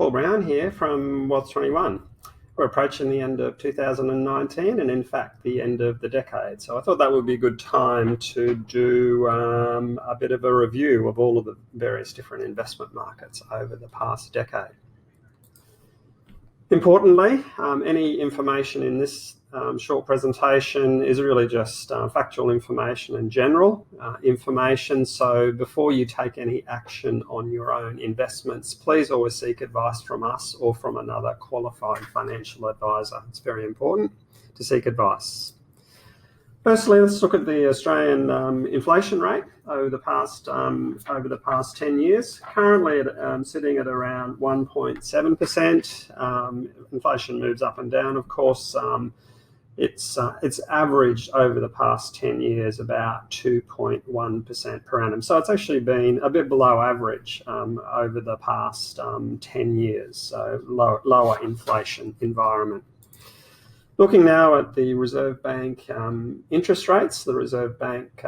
Paul Brown here from Wealth21. We're approaching the end of 2019 and in fact the end of the decade. So I thought that would be a good time to do a bit of a review of all of the various different investment markets over the past decade. Importantly, any information in this short presentation is really just factual information and general information. So before you take any action on your own investments, please always seek advice from us or from another qualified financial advisor. It's very important to seek advice. Firstly, let's look at the Australian inflation rate over the past 10 years. Currently sitting at around 1.7%. Inflation moves up and down, of course. It's averaged over the past 10 years about 2.1% per annum. So it's actually been a bit below average over the past 10 years, so lower inflation environment. Looking now at the Reserve Bank interest rates, the Reserve Bank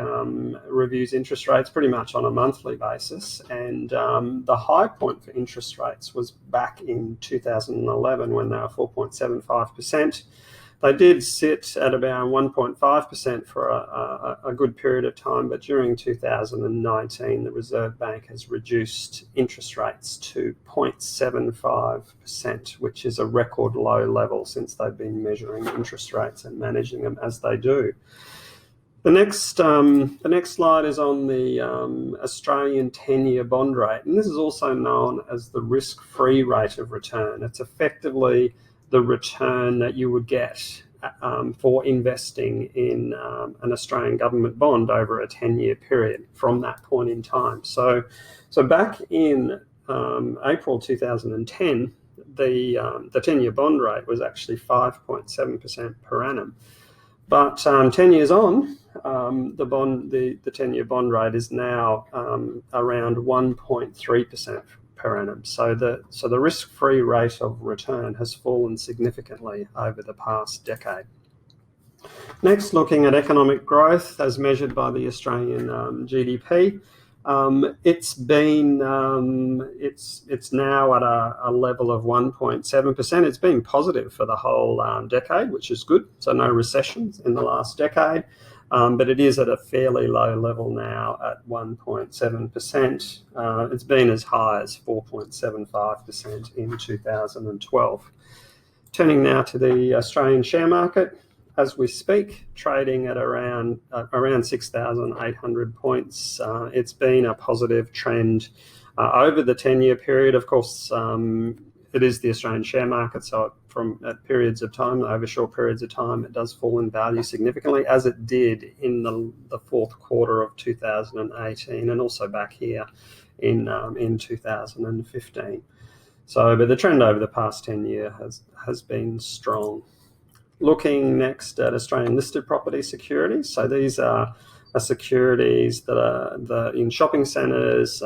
reviews interest rates pretty much on a monthly basis, and the high point for interest rates was back in 2011 when they were 4.75%. They did sit at about 1.5% for a good period of time, but during 2019, the Reserve Bank has reduced interest rates to 0.75%, which is a record low level since they've been measuring interest rates and managing them as they do. The next slide is on the Australian 10-year bond rate, and this is also known as the risk-free rate of return. It's effectively the return that you would get for investing in an Australian government bond over a 10-year period from that point in time. So back in April 2010, the 10-year bond rate was actually 5.7% per annum. But 10 years on, the 10-year bond rate is now around 1.3% per annum. So the risk-free rate of return has fallen significantly over the past decade. Next, looking at economic growth as measured by the Australian GDP, it's now at a level of 1.7%. It's been positive for the whole decade, which is good. So no recessions in the last decade. But it is at a fairly low level now at 1.7%. It's been as high as 4.75% in 2012. Turning now to the Australian share market, as we speak, trading at around 6,800 points. It's been a positive trend over the 10-year period. Of course, it is the Australian share market, so at periods of time, over short periods of time, it does fall in value significantly, as it did in the fourth quarter of 2018 and also back here in 2015. But the trend over the past 10 years has been strong. Looking next at Australian listed property securities. So these are securities that are in shopping centres,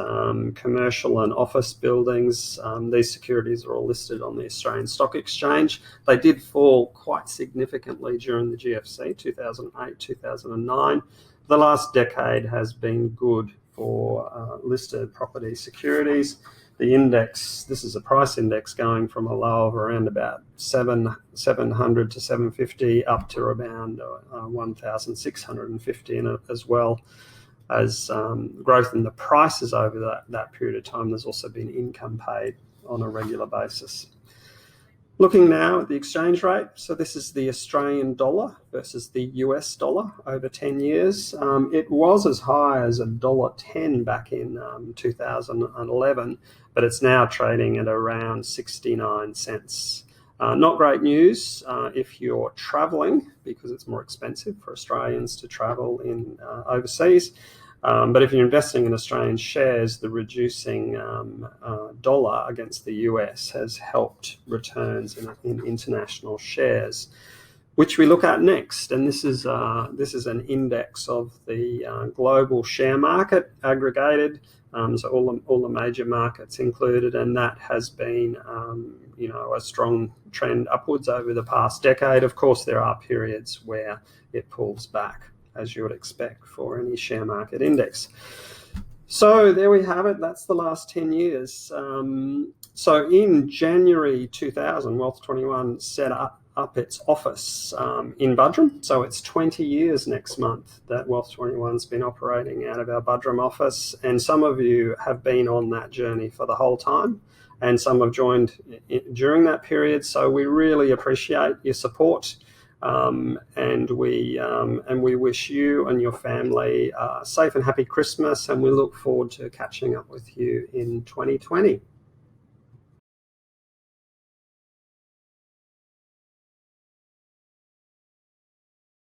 commercial and office buildings. These securities are all listed on the Australian Stock Exchange. They did fall quite significantly during the GFC, 2008, 2009. The last decade has been good for listed property securities. The index, this is a price index going from a low of around about 700 to 750 up to around 1,650, and as well as growth in the prices over that period of time. There's also been income paid on a regular basis. Looking now at the exchange rate, so this is the Australian dollar versus the US dollar over 10 years. It was as high as $1.10 back in 2011, but it's now trading at around 69 cents. Not great news if you're travelling, because it's more expensive for Australians to travel in overseas. But if you're investing in Australian shares, the reducing dollar against the US has helped returns in international shares, which we look at next. And this is an index of the global share market aggregated, so all the major markets included, and that has been a strong trend upwards over the past decade. Of course, there are periods where it pulls back, as you would expect for any share market index. So there we have it. That's the last 10 years. So in January 2000, Wealth 21 set up its office in Buderim. So it's 20 years next month that Wealth 21's been operating out of our Buderim office. And some of you have been on that journey for the whole time, and some have joined during that period. So we really appreciate your support. And we wish you and your family a safe and happy Christmas, and we look forward to catching up with you in 2020.